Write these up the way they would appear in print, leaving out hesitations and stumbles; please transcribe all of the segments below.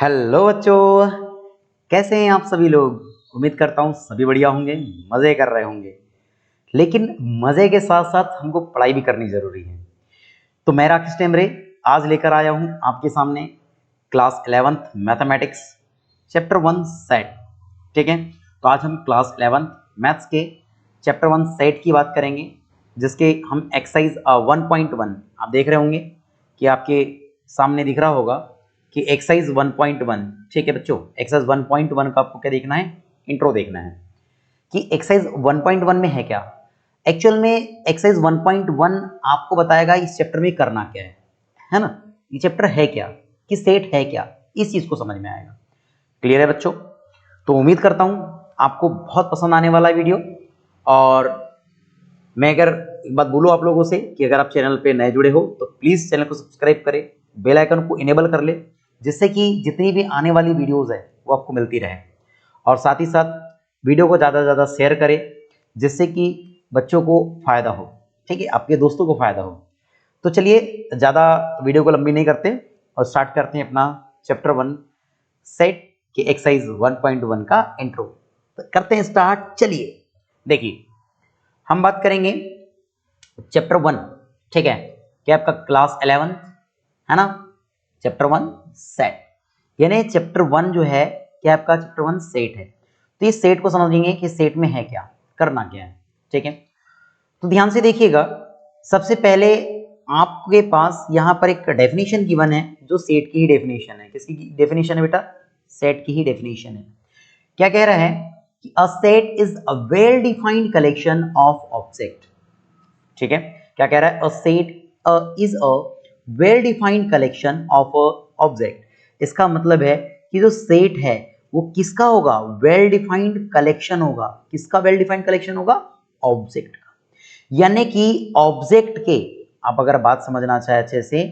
Hello बच्चों, कैसे हैं आप सभी लोग। उम्मीद करता हूँ सभी बढ़िया होंगे, मज़े कर रहे होंगे। लेकिन मज़े के साथ साथ हमको पढ़ाई भी करनी ज़रूरी है। तो मैं राकेश टेमरे आज लेकर आया हूँ आपके सामने class 11th mathematics chapter 1 set. ठीक है, तो आज हम क्लास 11th मैथ्स के चैप्टर 1 सेट की बात करेंगे, जिसके हम एक्सरसाइज 1.1 आप देख रहे होंगे कि आपके सामने दिख रहा होगा कि एक्सरसाइज 1.1। ठीक है बच्चों, एक्सरसाइज 1.1 का आपको क्या देखना है, इंट्रो देखना है कि एक्सरसाइज 1.1 में है क्या। एक्चुअल में एक्सरसाइज 1.1 आपको बताएगा इस चैप्टर में करना क्या है ना, ये चैप्टर है क्या, कि सेट है क्या, इस चीज को समझ में आएगा। क्लियर है बच्चों? तो उम्मीद करता हूं आपको बहुत पसंद आने वाला वीडियो। और मैं अगर एक बात बोलूं आप लोगों से कि अगर आप चैनल पे नए जुड़े हो तो प्लीज चैनल को सब्सक्राइब करें, बेल आइकन को इनेबल कर ले, जिससे कि जितनी भी आने वाली वीडियोस है वो आपको मिलती रहे। और साथ ही साथ वीडियो को ज़्यादा से ज़्यादा शेयर करें, जिससे कि बच्चों को फायदा हो। ठीक है, आपके दोस्तों को फायदा हो। तो चलिए ज़्यादा वीडियो को लंबी नहीं करते और स्टार्ट करते हैं अपना चैप्टर 1 सेट के एक्सरसाइज 1.1 का इंट्रो। तो करते हैं स्टार्ट। चलिए देखिए, हम बात करेंगे चैप्टर 1। ठीक है, क्या आपका क्लास 11 है ना, चैप्टर 1 सेट, यानी चैप्टर 1 जो है क्या आपका चैप्टर 1 सेट है। तो इस सेट को समझेंगे कि सेट में है क्या, करना क्या है। ठीक है, तो ध्यान से देखिएगा। सबसे पहले आपके पास यहाँ पर एक डेफिनेशन गिवन है, जो सेट की ही डेफिनेशन है। किसकी डेफिनेशन है बेटा? सेट की ही डेफिनेशन है। क्या कह रहा है कि a set is a well defined collection of object. ठीक है, क्या कह रहा है? A set is a well defined collection of object. इसका मतलब है कि जो सेट है वो किसका होगा? वेल डिफाइंड कलेक्शन होगा। किसका वेल डिफाइंड कलेक्शन होगा? ऑब्जेक्ट का। यानी कि ऑब्जेक्ट के, आप अगर बात समझना चाहे अच्छे से,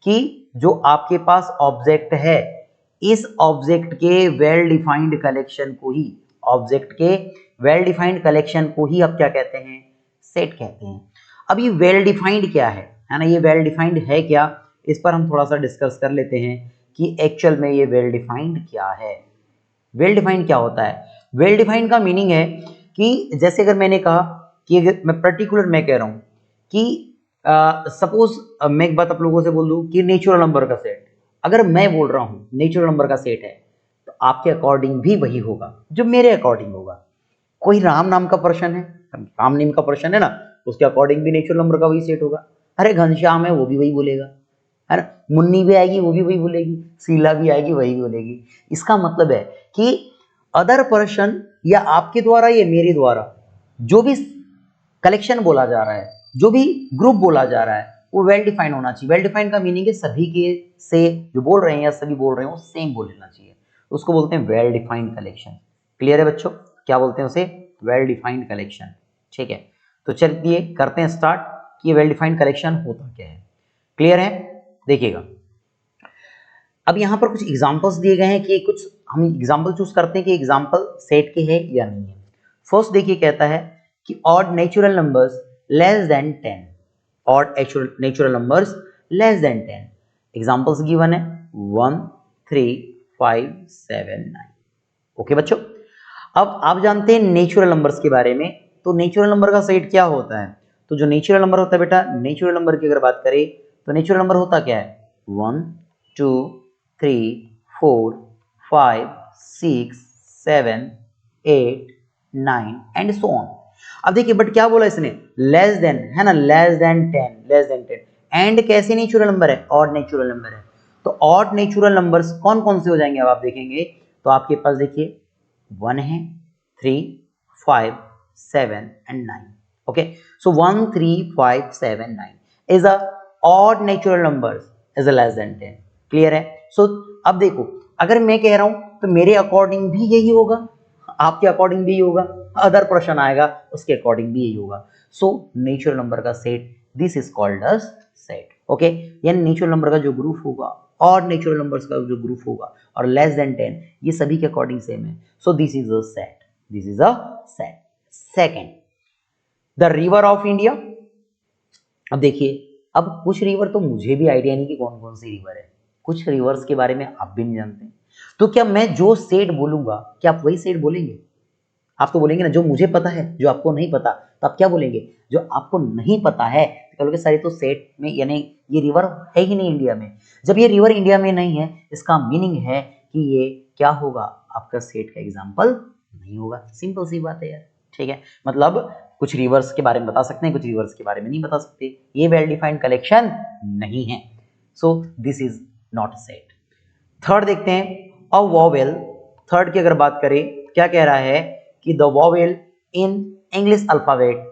कि जो आपके पास ऑब्जेक्ट है, इस ऑब्जेक्ट के वेल डिफाइंड कलेक्शन को ही, ऑब्जेक्ट के वेल डिफाइंड कलेक्शन को ही आप क्या कहते हैं? सेट कहते हैं। अब ये वेल डिफाइंड क्या है ना, ये वेल डिफाइंड है क्या, इस पर हम थोड़ा सा डिस्कस कर लेते हैं कि एक्चुअल में ये वेल डिफाइंड क्या है। वेल डिफाइंड क्या होता है? वेल डिफाइंड का मीनिंग है कि जैसे अगर मैंने कहा कि अगर मैं पर्टिकुलर मैं कह रहा हूं कि सपोज मैं एक बात आप लोगों से बोल दूं कि नेचुरल नंबर का सेट, अगर मैं बोल रहा हूं नेचुरल नंबर का सेट है, तो आपके अकॉर्डिंग भी वही होगा जो मेरे अकॉर्डिंग होगा। कोई राम नाम का पर्सन है, राम नेम का पर्सन है ना, उसके अकॉर्डिंग भी नेचुरल नंबर का वही सेट होगा। अरे घनश्याम है, वो भी वही बोलेगा, है ना। मुन्नी भी आएगी, वो भी वही बोलेगी। शीला भी आएगी, वही बोलेगी। इसका मतलब है कि अदर पर्सन या आपके द्वारा या मेरे द्वारा जो भी कलेक्शन बोला जा रहा है, जो भी ग्रुप बोला जा रहा है, वो वेल डिफाइंड होना चाहिए। वेल डिफाइंड का मीनिंग है सभी के से जो बोल रहे हैं या सभी बोल रहे हैं वो सेम बोल लेना चाहिए। उसको बोलते हैं वेल डिफाइंड कलेक्शन। क्लियर है बच्चों? क्या बोलते हैं उसे? Well defined collection. ठीक है, तो चलिए करते हैं स्टार्ट कि ये वेल डिफाइंड कलेक्शन होता क्या है। क्लियर है? देखिएगा, अब यहाँ पर कुछ एग्जांपल्स दिए गए हैं कि कुछ हम एग्जांपल चूज करते हैं कि एग्जांपल सेट के है या नहीं है। फर्स्ट देखिए, कहता है कि odd natural numbers less than 10। Odd natural numbers less than 10। Examples given है 1, 3, 5, 7, 9। ओके बच्चों, अब आप जानते हैं नेचुरल नंबर्स के बारे में। तो नेचुरल नंबर का सेट क्या होता है? तो जो नेचुरल नंबर होता है बेटा, नेचुरल नंबर की अगर बात करें तो नेचुरल नंबर होता क्या है? 1, 2, 3, 4, 5, 6, 7, 8, 9 एंड सो ऑन। अब देखिए, बट क्या बोला इसने? लेस देन, है ना, less than 10, less than 10। And कैसे नेचुरल नंबर है? ऑड नेचुरल नंबर है। तो ऑड नेचुरल नंबर्स कौन कौन से हो जाएंगे अब आप देखेंगे तो आपके पास देखिए 1 है, 3, 5, 7 and 9। Okay, so 1, 3, 5, 7, 9 is a odd natural numbers is a less than 10। Clear है? सो अब देखो, अगर मैं कह रहा हूं तो मेरे अकॉर्डिंग भी यही होगा, आपके अकॉर्डिंग भी होगा, अदर पर्सन आएगा उसके अकॉर्डिंग भी यही होगा। सो नेचुरल नंबर का set, this is called us set. Okay, यानी नेचुरल नंबर का जो ग्रुप होगा, और नेचुरल नंबर्स का जो ग्रुप होगा, और लेस देन 10, ये सभी के अकॉर्डिंग सेम है। So this is a set, this is a set. Second, the river of India. अब देखिए, अब कुछ रिवर तो मुझे भी आइडिया नहीं कि कौन कौन सी रिवर है, कुछ रिवर्स के बारे में आप भी नहीं जानते। तो क्या मैं जो सेट बोलूंगा क्या आप वही सेट बोलेंगे? आप तो बोलेंगे ना जो मुझे पता है, जो आपको नहीं पता, तो आप क्या बोलेंगे? जो आपको नहीं पता है तो कहोगे सर ये तो सेट में, यानी ये रिवर है ही नहीं इंडिया में। जब ये रिवर इंडिया में नहीं है, इसका मीनिंग है कि ये क्या होगा, आपका सेट का एग्जाम्पल नहीं होगा। सिंपल सी बात है यार, ठीक है। मतलब कुछ रिवर्स के बारे में बता सकते हैं, कुछ रिवर्स के बारे में नहीं बता सकते, ये वेल डिफाइंड कलेक्शन नहीं है। So this is not set. Third देखते हैं, अ वॉवेल। थर्ड की अगर बात करें, क्या कह रहा है कि the vowel in English alphabet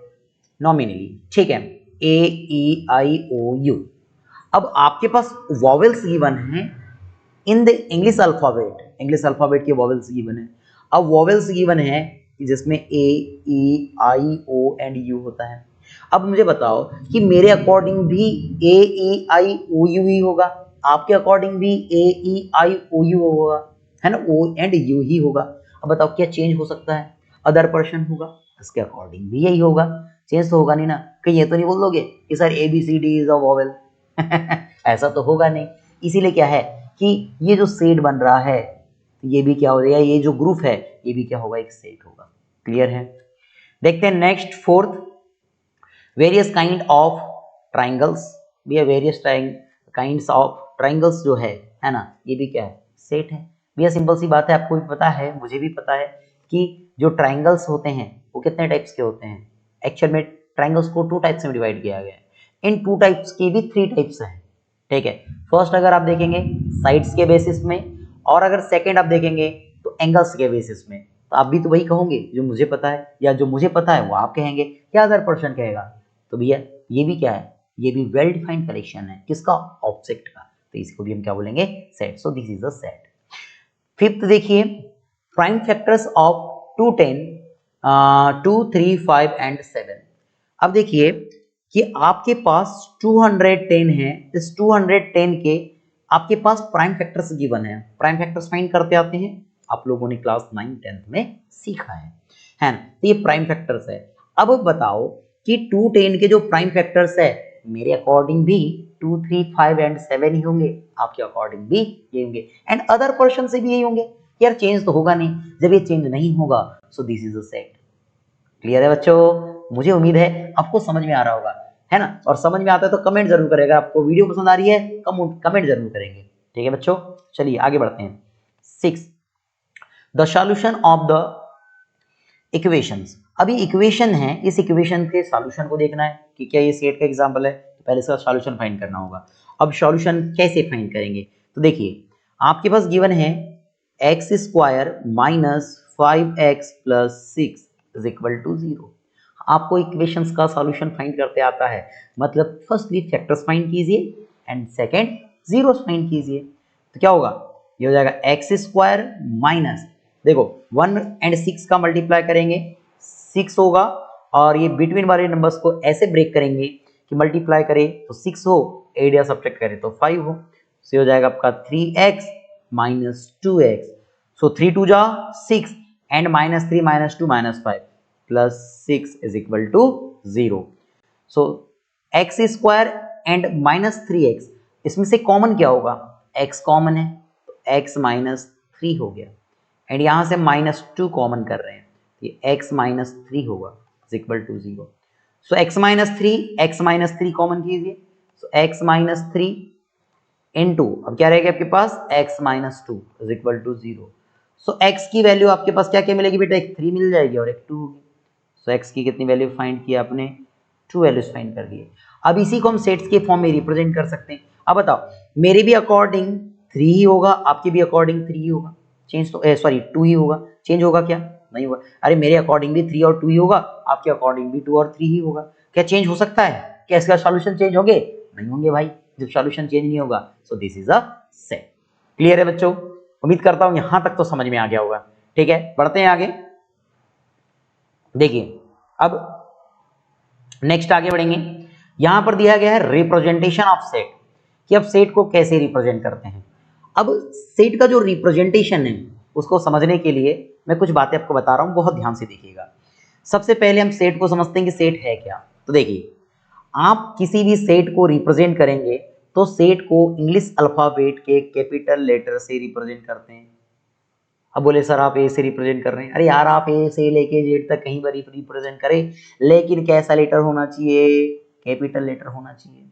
nominally, ठीक है, ए ई आई ओ यू। अब आपके पास वॉवेल्स गिवन है इन द इंग्लिश अल्फाबेट के वॉवेल्स गिवन है। अब वॉवेल्स गिवन है जिसमें ए ई आई ओ एंड यू होता है। अब मुझे बताओ कि मेरे अकॉर्डिंग भी ए ई आई ओ यू ही होगा, आपके अकॉर्डिंग भी ए ई आई ओ यू होगा, है ना, ओ एंड यू ही होगा। अब बताओ क्या चेंज हो सकता है? अदर पर्सन होगा, इसके अकॉर्डिंग भी यही होगा, चेंज तो होगा नहीं ना। कहीं ये तो नहीं बोल दोगे कि sir A B C D is a vowel ऐसा तो होगा नहीं। इसीलिए क्या है कि ये जो सेट बन रहा है ये भी क्या हो जाएगा, ये जो ग्रुप है ये भी क्या होगा, एक सेट होगा। क्लियर है? देखते हैं next fourth, various kind of triangles. भैया वेरियस काइंड्स ऑफ ट्राइंगल्स जो है ना, ये भी क्या है, सेट है। भैया सिंपल सी बात है, आपको भी पता है, मुझे भी पता है कि जो ट्राइंगल्स होते हैं वो कितने टाइप्स के होते हैं। एक्चुअल में ट्राइंगल्स को 2 टाइप्स में डिवाइड किया गया है। इन 2 टाइप्स के भी 3 टाइप्स हैं, ठीक है। फर्स्ट अगर आप देखेंगे साइड्स के बेसिस में, और अगर सेकंड आप देखेंगे तो एंगल्स के बेसिस में। तो आप भी तो वही कहोगे जो मुझे पता है, या जो मुझे पता है वो आप कहेंगे, क्या अदर पर्सन कहेगा। तो भैया ये भी क्या है, ये भी वेल डिफाइंड कलेक्शन है, किसका, ऑब्जेक्ट का। तो इसको भी हम क्या बोलेंगे, set. So this is a set. Fifth देखिए, प्राइम फैक्टर्स ऑफ 2, 10, 2, 3, 5 एंड 7। अब देखिए कि आपके पास 210 है, इस 210 के आपके पास प्राइम फैक्टर्स गिवन है। प्राइम फैक्टर्स फाइंड करते आते हैं, आप लोगों ने क्लास 9, 10 में सीखा है ना। तो ये प्राइम फैक्टर्स है। अब बताओ कि 210 के जो प्राइम फैक्टर्स है, मेरे अकॉर्डिंग भी 2, 3, 5 एंड 7 ही होंगे, आपके अकॉर्डिंग भी ये होंगे, एंड अदर पर्सन से भी यही होंगे। यार चेंज तो होगा नहीं, जब ये चेंज नहीं होगा सो this is a set. Clear है बच्चों? मुझे उम्मीद है आपको समझ में आ रहा होगा, है ना। और समझ में आता है तो कमेंट जरूर करेगा, आपको वीडियो पसंद आ रही है कमेंट जरूर करेंगे, ठीक है बच्चों। चलिए आगे बढ़ते हैं। 6, the solution of the equations. अभी इक्वेशन है, इस इक्वेशन के सॉल्यूशन को देखना है कि क्या ये सेट का एग्जांपल है, तो पहले इसका सॉल्यूशन फाइंड करना होगा। अब सॉल्यूशन कैसे फाइंड करेंगे, तो देखिए आपके पास गिवन है x square minus 5x plus 6 is equal to 0। आपको इक्वेशंस का सॉल्यूशन फाइंड करते आता है, मतलब फर्स्टली फैक्टर्स फाइंड कीजिए एंड सेकंड जीरोस फाइंड कीजिए। तो क्या होगा, ये हो जाएगा एक्स स्क्वायर माइनस, देखो 1 एंड 6 का मल्टीप्लाई करेंगे 6 होगा, और ये बिटवीन वाले नंबर्स को ऐसे ब्रेक करेंगे कि मल्टीप्लाई करें तो 6 हो, एड या सब्ट्रैक्ट करें तो 5 हो। सो हो जाएगा आपका 3x माइनस 2x। सो 3 2 जा 6 and minus 3 minus 2 minus 5 plus 6 is equal to 0। So x square and minus 3x, इसमें से कॉमन क्या होगा, x कॉमन है तो x माइनस 3 हो गया, एंड यहां से -2 कॉमन कर रहे हैं, ये x माइनस 3 होगा is equal to 0। So x minus 3 common कीजिए, सो x माइनस 3 इनटू, अब क्या रहेगा आपके पास, x minus 2 is equal to 0। So x की वैल्यू आपके पास क्या क्या मिलेगी बेटा, एक 3 मिल जाएगी और एक 2 होगी। सो x की कितनी वैल्यू फाइंड की आपने, 2 वैल्यूज फाइंड कर दिए। अब इसी को हम सेट्स के फॉर्म में रिप्रेजेंट कर सकते हैं। अब बताओ मेरे भी अकॉर्डिंग 3 ही होगा, आपके भी अकॉर्डिंग 3 ही होगा, चेंज तो सॉरी 2 ही होगा, चेंज होगा क्या, नहीं होगा। अरे मेरे अकॉर्डिंग भी 3 और 2 ही होगा, आपके अकॉर्डिंग भी 2 और 3 ही होगा, क्या चेंज हो सकता है, क्या इसका सॉल्यूशन चेंज होंगे, नहीं होंगे भाई, जब सॉल्यूशन चेंज नहीं होगा। सो this is a set. Clear है बच्चों? उम्मीद करता हूं यहां तक तो समझ में आ गया होगा, ठीक है। बढ़ते हैं आगे, देखिए अब नेक्स्ट आगे बढ़ेंगे। यहां पर दिया गया है रिप्रेजेंटेशन ऑफ सेट, कि अब सेट को कैसे रिप्रेजेंट करते हैं। अब सेट का जो रिप्रेजेंटेशन है उसको समझने के लिए मैं कुछ बातें आपको बता रहा हूं, बहुत ध्यान से देखिएगा। सबसे पहले हम सेट को समझते हैं कि सेट है क्या। तो देखिए आप किसी भी सेट को रिप्रेजेंट करेंगे तो सेट को इंग्लिश अल्फाबेट के कैपिटल लेटर से रिप्रेजेंट करते हैं, अब बोले सर आप ए से रिप्रेजेंट कर रहे हैं, अरे यार आप ए से लेके जेड तक कहीं पर रिप्रेजेंट करें, लेकिन कैसा लेटर होना चाहिए, कैपिटल लेटर होना चाहिए।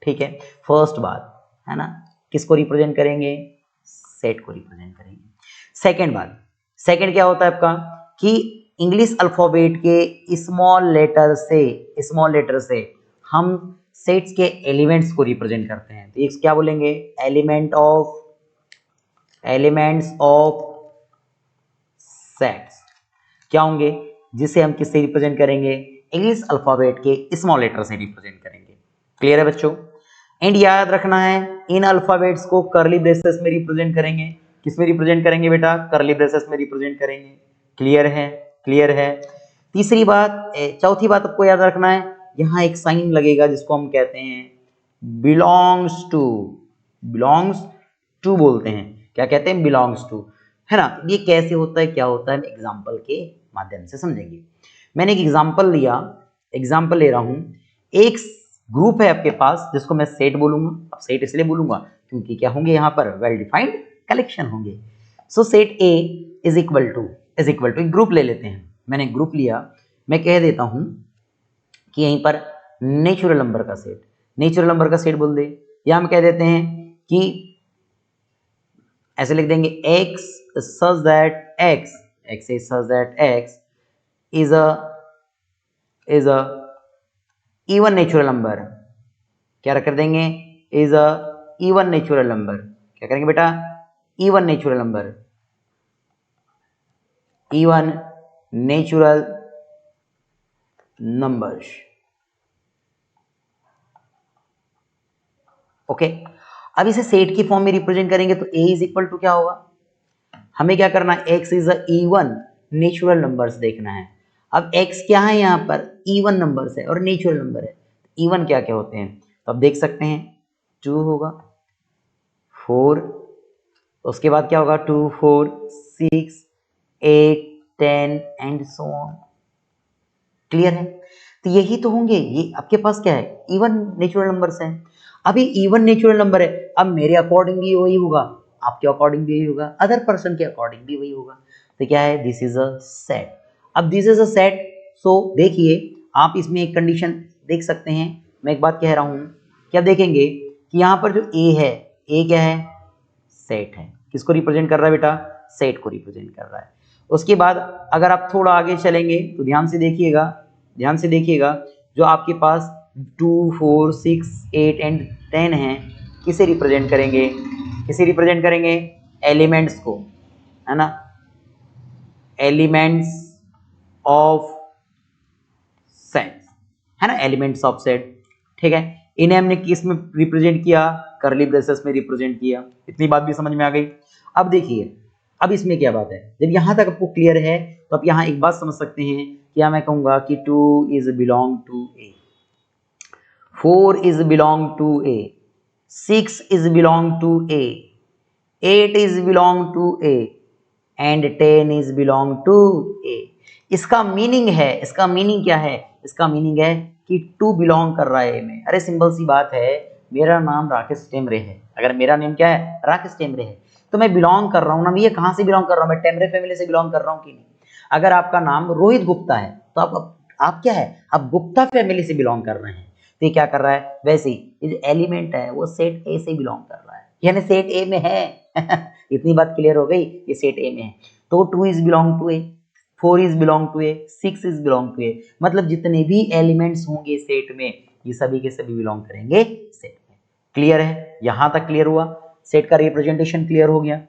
ठीक है, फर्स्ट बात है ना, किसको रिप्रेजेंट करेंगे, सेट को रिप्रेजेंट करेंगे। सेकंड बात, सेकंड क्या होता है आपका कि इंग्लिश अल्फाबेट के स्मॉल लेटर से हम सेट्स के एलिमेंट्स को रिप्रेजेंट करते हैं। तो क्या बोलेंगे, एलिमेंट्स ऑफ सेट्स क्या होंगे, जिसे हम किससे रिप्रेजेंट करेंगे, इंग्लिश अल्फाबेट के स्मॉल लेटर से रिप्रेजेंट करेंगे। क्लियर है बच्चों? एंड याद रखना है इन अल्फाबेट्स को कर्ली ब्रेसेस में रिप्रेजेंट करेंगे। किस में रिप्रेजेंट करेंगे बेटा, कर्ली ब्रेसेस में रिप्रेजेंट करेंगे। क्लियर है? क्लियर है। तीसरी बात, चौथी बात आपको याद रखना है, यहाँ एक साइन लगेगा जिसको हम कहते हैं बिलोंग्स टू बोलते हैं। क्या कहते हैं, बिलोंग्स टू, है ना। ये कैसे होता है, क्या होता है, एग्जाम्पल के माध्यम से समझेंगे। मैंने एक एग्जाम्पल ले रहा हूं। एक ग्रुप है आपके पास जिसको मैं सेट बोलूंगा। अब सेट इसलिए बोलूंगा क्योंकि क्या होंगे यहाँ पर, वेल डिफाइंड कलेक्शन होंगे। So set A is equal to एक ग्रुप ले लेते हैं। मैंने ग्रुप लिया, मैं कह देता हूं कि यहीं पर नेचुरल नंबर का सेट बोल दे, या हम कह देते हैं कि ऐसे लिख देंगे x such that x is a even natural number. क्या कर देंगे, is a even natural number. क्या करेंगे बेटा, इवन नेचुरल नंबर्स। ओके, अब इसे सेट की फॉर्म में रिप्रेजेंट करेंगे तो a इज इक्वल टू क्या होगा, हमें क्या करना है, x is a even natural numbers देखना है। अब x क्या है, यहाँ पर इवन नंबर्स है और नेचुरल नंबर है। इवन क्या क्या होते हैं, तो आप देख सकते हैं 2 होगा, 4, उसके बाद क्या होगा 2, 4, 6, 8, 10 एंड सो ऑन। क्लियर है? तो यही तो होंगे, ये आपके पास क्या है, इवन नेचुरल नंबर्स हैं। अभी इवन नेचुरल नंबर है, अब मेरे अकॉर्डिंग भी वही होगा, आपके अकॉर्डिंग भी वही होगा, अदर पर्सन के अकॉर्डिंग भी वही होगा। तो क्या है, दिस इज अ सेट। अब दिस इज अ सेट, सो देखिए आप इसमें एक कंडीशन देख सकते हैं। मैं एक बात कह रहा हूं कि आप देखेंगे कि यहाँ पर जो ए है, ए क्या है, सेट है। किसको रिप्रेजेंट कर रहा है बेटा, सेट को रिप्रेजेंट कर रहा है। उसके बाद अगर आप थोड़ा आगे चलेंगे तो ध्यान से देखिएगा, जो आपके पास 2, 4, 6, 8 एंड 10 है, किसे रिप्रेजेंट करेंगे, एलिमेंट्स को, है ना, एलिमेंट्स ऑफ सेट, है ना, एलिमेंट्स ऑफ सेट। ठीक है, इन्हें हमने किस में रिप्रेजेंट किया, कर्ली ब्रेसेस में रिप्रेजेंट किया। इतनी बात भी समझ में आ गई। अब देखिए, अब इसमें क्या बात है, जब यहां तक आपको क्लियर है तो आप यहां एक बात समझ सकते हैं, क्या मैं कहूंगा कि 2 is belong to A, 4 is belong to A, 6 is belong to A, 8 is belong to A and 10 is belong to A। इसका मीनिंग क्या है, इसका मीनिंग है कि 2 बिलोंग कर रहा है A में। अरे सिंपल सी बात है, मेरा नाम राकेश टेमरे है, अगर मेरा नेम क्या है, राकेश टेमरे है, तो मैं बिलोंग कर रहा हूँ ना, ये कहाँ से बिलोंग कर रहा हूँ, मैं टेमरे फैमिली से बिलोंग कर रहा हूँ कि नहीं। अगर आपका नाम रोहित गुप्ता है तो आप क्या है, आप गुप्ता फैमिली से बिलोंग कर रहे हैं। तो ये क्या कर रहा है, वैसे ही जो एलिमेंट है वो सेट ए से बिलोंग कर रहा है, यानी सेट ए में है। इतनी बात क्लियर हो गई, ये सेट ए में है। तो 2 is belong to A, 4 is belong to A, 6 is belong to A, मतलब जितने भी एलिमेंट्स होंगे सेट में, ये सभी के सभी बिलोंग करेंगे सेट में। क्लियर है? यहां तक क्लियर हुआ, सेट का रिप्रेजेंटेशन क्लियर हो गया।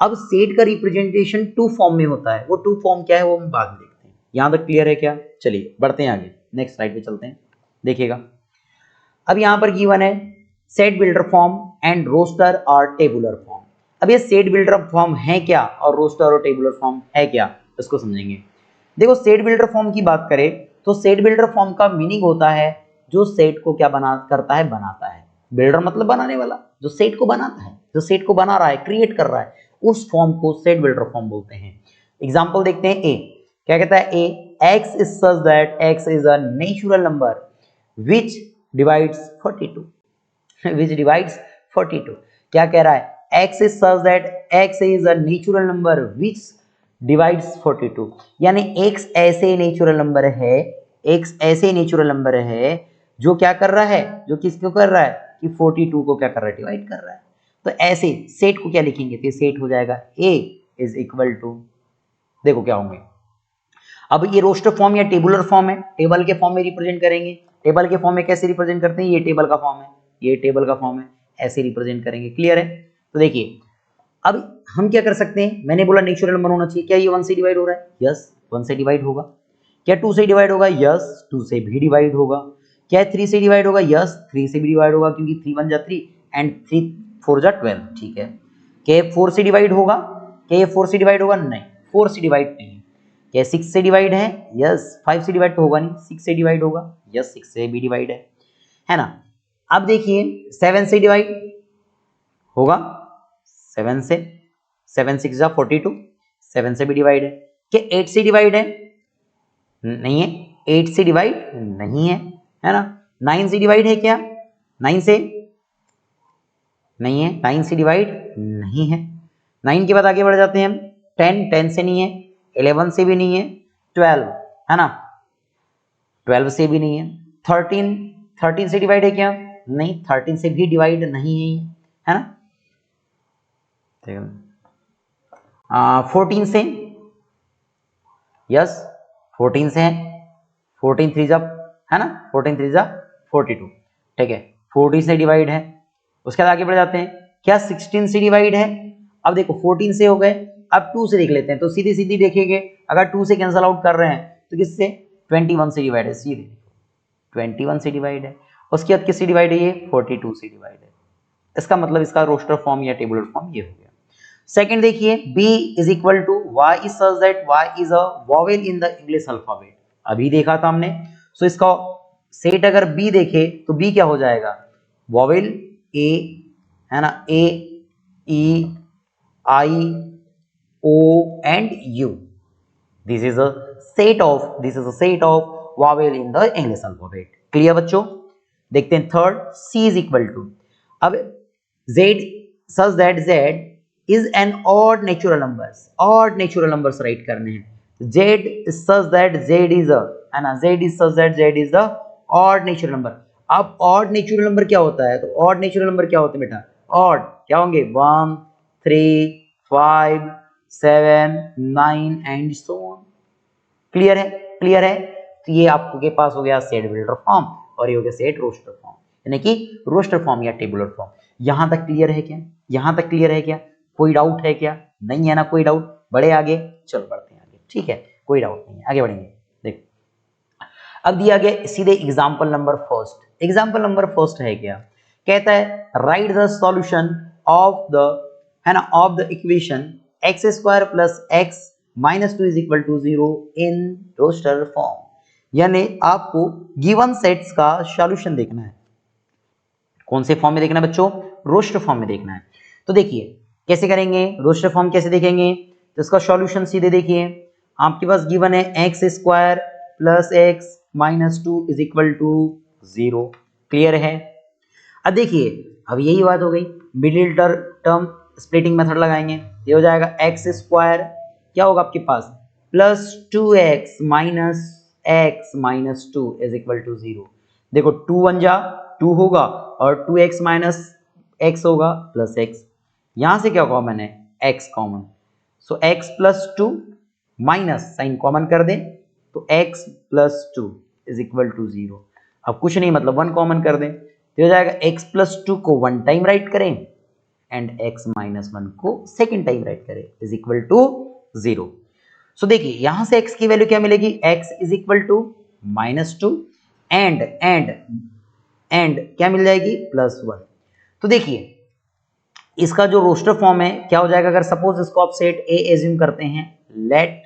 अब सेट का रिप्रेजेंटेशन 2 फॉर्म में होता है, वो 2 फॉर्म क्या है वो हम बाद में देखते हैं। यहां तक क्लियर है क्या? चलिए बढ़ते हैं आगे, नेक्स्ट स्लाइड पे चलते हैं। देखिएगा, अब यहां पर गिवन है set builder form and roster और टेबुलर फॉर्म। अब ये सेट बिल्डर फॉर्म है क्या और रोस्टर और टेबुलर फॉर्म है क्या, इसको समझेंगे। देखो, सेट बिल्डर फॉर्म की बात करें तो सेट बिल्डर फॉर्म का मीनिंग होता है जो सेट को क्या बनाता है। बिल्डर मतलब बनाने वाला, जो सेट को बनाता है, जो सेट को बना रहा है, क्रिएट कर रहा है, उस फॉर्म को सेट बिल्डर फॉर्म बोलते हैं। एग्जाम्पल देखते हैं। ए क्या कहता है, A x is such that x is a natural number which divides 42। क्या कह रहा है, x is such that x is a natural number which divides 42, यानी x ऐसे नेचुरल नंबर है, x ऐसे नेचुरल नंबर है जो क्या कर रहा है, जो किसको कर रहा है कि 42 को क्या कर रहा है, डिवाइड कर रहा है। तो ऐसे सेट को क्या लिखेंगे, तो सेट हो जाएगा a इज इक्वल टू, देखो क्या होंगे, अब ये रोस्टर फॉर्म या टेबुलर फॉर्म है, टेबल के फॉर्म में रिप्रेजेंट करेंगे। टेबल के फॉर्म में कैसे रिप्रेजेंट करते हैं, ये टेबल का फॉर्म है, ये टेबल का फॉर्म है, ऐसे रिप्रेजेंट करेंगे। क्लियर है? तो देखिए अब हम क्या कर सकते हैं, मैंने बोला नेचुरल नंबर होना चाहिए, क्या ये 1 से डिवाइड हो रहा है, यस 1 से डिवाइड होगा। क्या 2 से डिवाइड होगा, यस 2 से भी डिवाइड होगा। क्या 3 से डिवाइड होगा, यस 3 से भी डिवाइड होगा, क्योंकि 3 1 जा 3 एंड 3 4 जा 12, ठीक है। क्या 4 से डिवाइड होगा, क्या ये 4 से डिवाइड होगा, नहीं 4 से डिवाइड नहीं है। क्या 6 से डिवाइड है, यस 5 से डिवाइड तो होगा नहीं, 6 से डिवाइड होगा, यस 6 से भी डिवाइड है ना। अब देखिए 7 से डिवाइड होगा, 7 से 7 6 जा 42, 7 से भी डिवाइड है। क्या 8 से डिवाइड है, नहीं है, 8 से डिवाइड नहीं है ना। 9 से डिवाइड है क्या, 9 से नहीं है, 9 से डिवाइड नहीं है। 9 के बाद आगे बढ़ जाते हैं हम, 10 से नहीं है, 11 से भी नहीं है, 12 है ना, 12 से भी नहीं है। 13 से डिवाइड है क्या, नहीं 13 से भी डिवाइड नहीं है ना। 14 से, यस 14 से है, 14 3 जा है ना, 14 3 जा 42, ठीक है, 40 से डिवाइड है। उसके बाद आगे बढ़ जाते हैं, क्या 16 से डिवाइड है। अब देखो 14 से हो गए, अब 2 से देख लेते हैं, तो सीधी सीधी देखेंगे, अगर 2 से कैंसिल आउट कर रहे हैं तो किससे, 21 से डिवाइड है, सीधे 21 से डिवाइड है। उसके बाद किससे डिवाइड है, ये 42 से डिवाइड है। इसका मतलब इसका रोस्टर फॉर्म या टेबुलर फॉर्म ये हो गया। सेकंड देखिए, b is equal to y is such that y is a vowel in the English alphabet, अभी देखा था हमने। सो इसका सेट अगर b देखे तो b क्या हो जाएगा, वॉवेल a है ना, a e i o and u, this is a set of vowel in the English alphabet. Clear बच्चों? देखते हैं third, c is equal to, अब z such that z is an odd natural numbers, odd natural numbers write करने हैं। z such that z is a, है ना, z is such that z is the odd natural number. अब odd natural number क्या होता है, तो odd natural number क्या होते हैं बेटा, ऑड क्या होंगे, 1 3 5 7 9 एंड सो ऑन। क्लियर है? क्लियर है? तो ये आपके पास हो गया सेट बिल्डर फॉर्म और ये हो गया सेट रोस्टर फॉर्म, यानी कि रोस्टर फॉर्म या टेबुलर फॉर्म। यहां तक क्लियर है क्या, यहां तक क्लियर है क्या, कोई डाउट है क्या, नहीं है ना कोई डाउट, बड़े आगे, चलो बढ़ते हैं आगे, ठीक है, कोई डाउट नहीं है, आगे बढ़ेंगे। देखो अब दिया गया सीधे example number first, example number first है क्या, कहता है write the solution of the, है ना, of the equation x square plus x minus 2 is equal to 0 in roster form, यानी आपको गिवन सेट्स का सॉल्यूशन देखना है। कौन से फॉर्म में देखना है बच्चों, रोस्टर फॉर्म में देखना है। तो देखिए कैसे करेंगे, रोस्टर फॉर्म कैसे देखेंगे, तो इसका सॉल्यूशन सीधे देखिए, आपके पास गिवन है x square plus x minus 2 is equal to 0। Clear है? अब देखिए अब यही बात हो गई, मिडिल टर्म स्प्लिटिंग मेथड लगाएंगे, ये हो जाएगा एक्स स्क्वायर, क्या होगा आपके पास, plus 2x minus 2 is equal to 0। देखो 2 1 जा 2 होगा और 2x माइनस x होगा प्लस x, यहां से क्या कॉमन है, x common, so x plus 2 minus sign common कर दें तो x plus 2 is equal to 0। अब कुछ नहीं मतलब 1 कॉमन कर दें तो हो जाएगा x प्लस 2 को 1 टाइम राइट करें एंड x माइनस 1 को सेकेंड टाइम राइट करें इज इक्वल टू 0। सो देखिए यहां से x की वैल्यू क्या मिलेगी, x is equal to minus 2 and क्या मिल जाएगी, प्लस 1। तो देखिए इसका जो रोस्टर फॉर्म है क्या हो जाएगा, अगर सपोज इसको आप सेट a एज्यूम करते हैं, let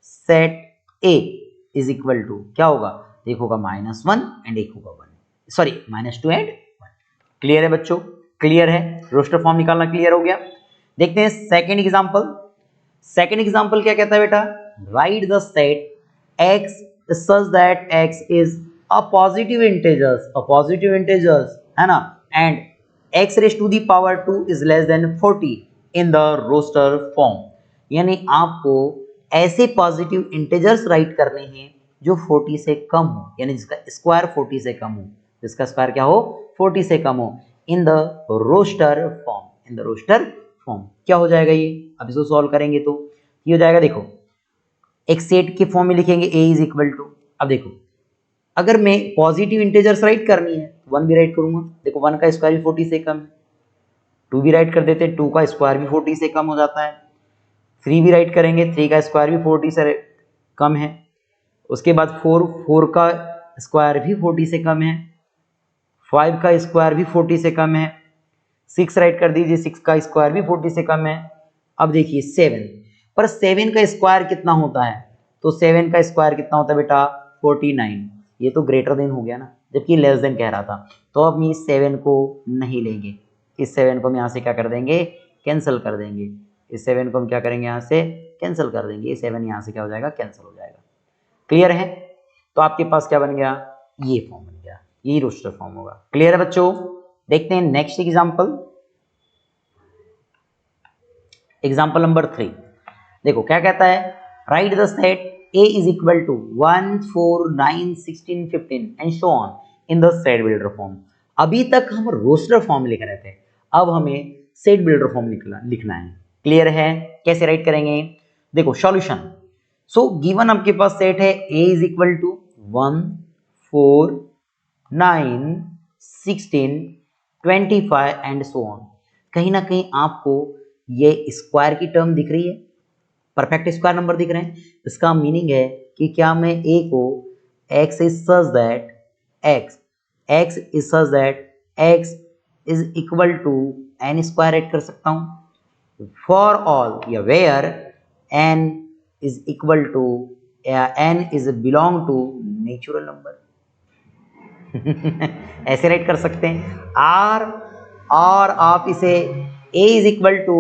set a is equal to क्या होगा, एक होगा माइनस 1 एंड एक होगा 1, सॉरी माइनस 2 एंड 1। क्लियर है बच्चों? क्लियर है? रोस्टर फॉर्म निकालना क्लियर हो गया। देखते हैं सेकंड एग्जांपल। सेकंड एग्जांपल क्या कहता है बेटा, right the set x such that x is a positive integers है ना, and x raise to the power 2 is less than 40 in the roster form, यानी आपको ऐसे पॉजिटिव इंटीजर्स राइट करने हैं जो 40 से कम हो, यानी जिसका स्क्वायर 40 से कम हो, जिसका स्क्वायर क्या हो 40 से कम हो, in the roster form, in the roster form. क्या हो जाएगा ये, अब इसको सॉल्व करेंगे तो ये हो जाएगा, देखो एक सेट के फॉर्म में लिखेंगे a इज इक्वल टू, अब देखो अगर मैं पॉजिटिव इंटीजर्स राइट करनी है 1 भी राइट करूंगा, देखो 1 का स्क्वायर भी 40 से कम है, 2 भी राइट कर देते हैं, 2 का स्क्वायर भी 40 से कम हो जाता है, 3 भी राइट करेंगे, 3 का स्क्वायर भी 40 से कम है, उसके बाद 4 का स्क्वायर भी 40 से कम है, 5 का स्क्वायर भी 40 से कम है, 6 राइट कर दीजिए, 6 का स्क्वायर भी 40 से कम है। अब देखिए 7, पर 7 का स्क्वायर कितना होता है, तो 7 का स्क्वायर कितना होता है बेटा 49, ये तो ग्रेटर देन हो गया ना, जबकि लेस देन कह रहा था, तो अब हम इस 7 को नहीं लेंगे, इस 7 को हम यहाँ से क्या कर देंगे कैंसिल कर देंगे, इस 7 को हम क्या करेंगे यहाँ से कैंसिल कर देंगे, ये 7 यहाँ से क्या हो जाएगा कैंसिल हो जाएगा। क्लियर है, तो आपके पास क्या बन गया, ये फॉर्म बन गया, यही रोस्टर फॉर्म होगा। क्लियर है बच्चों, देखते हैं नेक्स्ट एग्जांपल, एग्जांपल नंबर 3। देखो क्या कहता है, write the set a is equal to 1 4 9 16 15 and so on in the set builder form. अभी तक हम रोस्टर फॉर्म लिख रहे थे, अब हमें सेट बिल्डर फॉर्म लिखना है। क्लियर है, कैसे राइट करेंगे, देखो सॉल्यूशन, सो गिवन आपके पास सेट है a is equal to 1 4 9 16 25 and so on. कहीं ना कहीं आपको ये स्क्वायर की टर्म दिख रही है, परफेक्ट स्क्वायर नंबर दिख रहे हैं, इसका मीनिंग है कि क्या मैं a को x is such that x is such that x is equal to n square add कर सकता हूं फॉर ऑल, या where n is equal to या n is belong to natural number. ऐसे राइट कर सकते हैं, और आप इसे a is equal to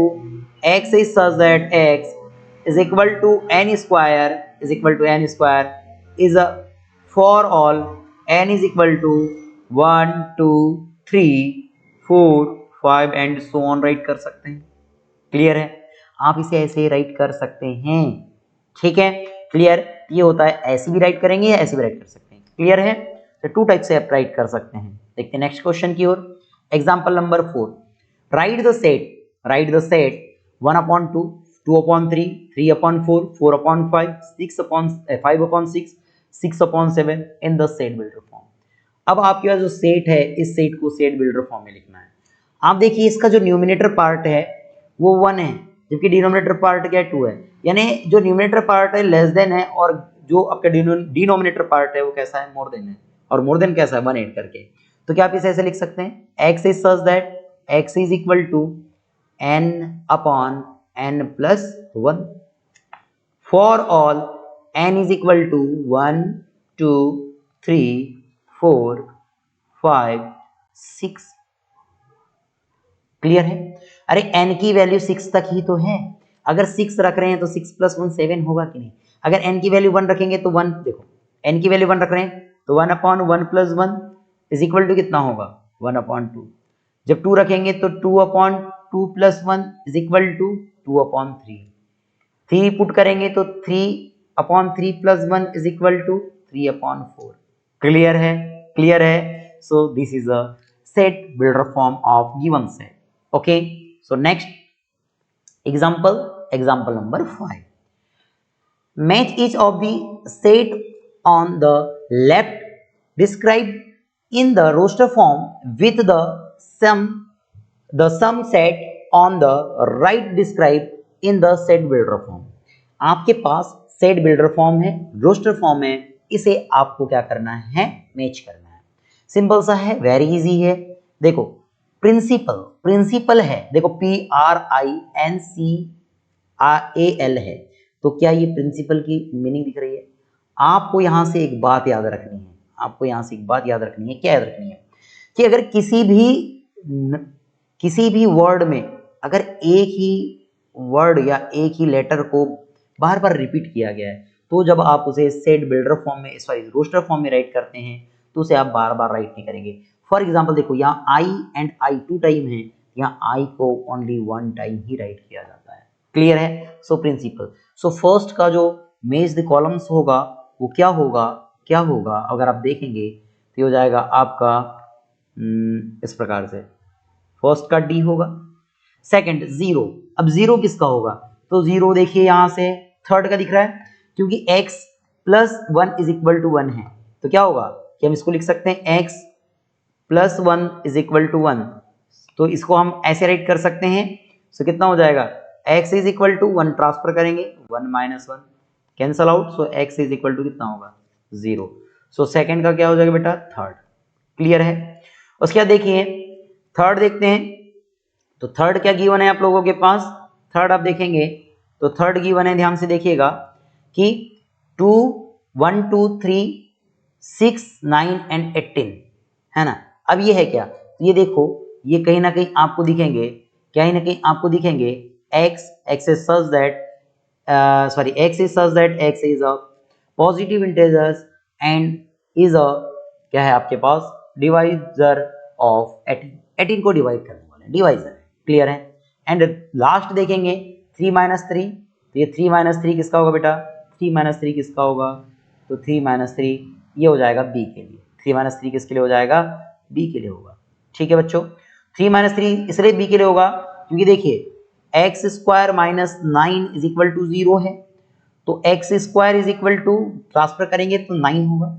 x is such that x is equal to n square is equal to n square is a for all n is equal to 1 2 3 4 5 and so on right कर सकते हैं। Clear है, आप इसे ऐसे write कर सकते हैं, ठीक है क्लियर, ये होता है ऐसे भी राइट करेंगे या ऐसे भी राइट कर सकते हैं। क्लियर है, तो 2 टाइप से आप राइट कर सकते हैं। देखते हैं नेक्स्ट क्वेश्चन की ओर, example number 4, write the set 1/2 2/3 3/4 4/5 5/6 6/7 in the set builder form. अब आपके पास जो सेट है, इस सेट को सेट बिल्डर फॉर्म में लिखना है। आप देखिए इसका जो न्यूमिनेटर पार्ट है वो 1 है, जबकि डिनोमिनेटर पार्ट क्या है 2 है, यानी जो न्यूमिनेटर पार्ट है लेस देन है, और जो आपका डिनोमिनेटर पार्ट है वो कैसा है मोर देन है, और मोर देन कैसा है 1 ऐड करके। तो क्या आप इसे ऐसे लिख सकते हैं, x is such that x is equal to n/n plus 1 for all n is equal to 1 2 3 4 5 6। Clear है, अरे n की वैल्यू 6 तक ही तो है, अगर 6 रख रहे हैं तो 6 + 1 7 होगा कि नहीं, अगर n की वैल्यू 1 रखेंगे तो 1, देखो n की वैल्यू 1 रख रहे हैं तो 1/1 + 1 इज इक्वल टू कितना होगा 1/2, जब 2 रखेंगे तो 2/2 + 1 इज इक्वल टू 2/3, 3 पुट करेंगे तो 3/3 + 1 इज इक्वल टू 3/4। क्लियर है, so this is a set builder form of given set. Okay, so next example number 5, match each of the set on the left describe in the roster form with the same set on the right describe in the set builder form. आपके पास set builder form है, roster form है, इसे आपको क्या करना है match करना है। सिंपल सा है, वेरी इजी है। देखो प्रिंसिपल है, देखो PRINCIPAL है, तो क्या ये प्रिंसिपल की मीनिंग दिख रही है। आपको यहां से एक बात याद रखनी है, क्या याद रखनी है कि अगर किसी भी वर्ड में अगर एक ही वर्ड या एक ही लेटर को बार बार रिपीट किया गया है, तो जब आप उसे सेट बिल्डर फॉर्म में रोस्टर फॉर्म में राइट करते हैं तो उसे आप बार बार राइट नहीं करेंगे, फॉर एग्जाम्पल देखो यहाँ आई एंड आई 2 टाइम है, यहाँ आई को ओनली 1 टाइम ही राइट किया जाता है। क्लियर है? सो प्रिंसिपल, सो फर्स्ट का जो मेज द कॉलम्स होगा वो क्या होगा अगर आप देखेंगे तो ये हो जाएगा आपका इस प्रकार से, फर्स्ट का डी होगा, सेकंड जीरो। अब जीरो किसका होगा? तो जीरो देखिए यहाँ से थर्ड का दिख रहा है, क्योंकि x plus 1 is equal to 1 है, तो क्या होगा कि हम इसको लिख सकते हैं x plus 1 is equal to 1, तो इसको हम ऐसे राइट कर सकते हैं। सो कितना हो जाएगा? x is equal to 1 transfer करेंगे, 1 minus 1 cancel out, so x is equal to कितना होगा? 0। सो सेकंड का क्या हो जाएगा बेटा? थर्ड। क्लियर है? उसके बाद देखिए थर्ड देखते हैं, तो थर्ड क्या गिवन है आप लोगों के पास? थर्ड आप देखेंगे तो थर्ड गिवन है, ध्यान से देखिएगा कि 2 1 2 3 6 9 एंड 18 है ना। अब ये है क्या? ये देखो ये कहीं ना कहीं आपको दिखेंगे, x is such that x is such that x is a positive integers and is a क्या है आपके पास? डिवाइजर ऑफ 18 को डिवाइड करने वाले डिवाइजर है। क्लियर है? एंड लास्ट देखेंगे 3 माइनस 3, तो ये 3 माइनस 3 किसका होगा बेटा? 3 माइनस 3 किसका होगा? तो 3 माइनस 3 ये हो जाएगा बी के लिए। 3 माइनस 3 किसके लिए हो जाएगा? बी के लिए होगा। ठीक है बच्चों, 3 माइनस 3 इसलिए बी के लिए होगा क्योंकि देखिए x square minus 9 is equal to 0 है, तो x square is equal to transfer करेंगे तो 9 होगा।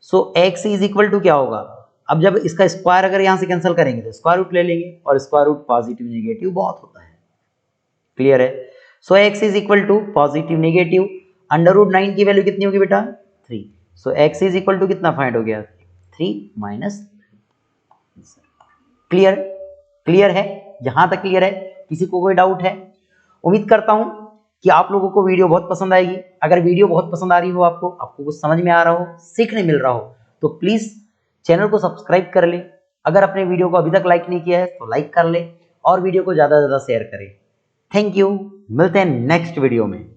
So x is equal to क्या होगा? अब जब इसका स्क्वायर अगर यहां से कैंसिल करेंगे तो स्क्वायर रूट ले लेंगे, और स्क्वायर रूट पॉजिटिव नेगेटिव बहुत होता है। क्लियर है? So x is equal to positive negative, under root 9 की वैल्यू कितनी होगी बेटा? 3। So x is equal to कितना फाइंड हो गया? 3 माइनस। क्लियर है? यहां तक क्लियर है? किसी को कोई डाउट है? उम्मीद करता हूं कि आप लोगों को वीडियो बहुत पसंद आएगी। अगर वीडियो बहुत पसंद आ रही हो, आपको कुछ समझ में आ रहा हो, सीखने मिल रहा हो, तो प्लीज चैनल को सब्सक्राइब कर ले। अगर अपने वीडियो को अभी तक लाइक नहीं किया है तो लाइक कर ले और वीडियो को ज्यादा से ज्यादा शेयर करें। थैंक यू, मिलते हैं नेक्स्ट वीडियो में।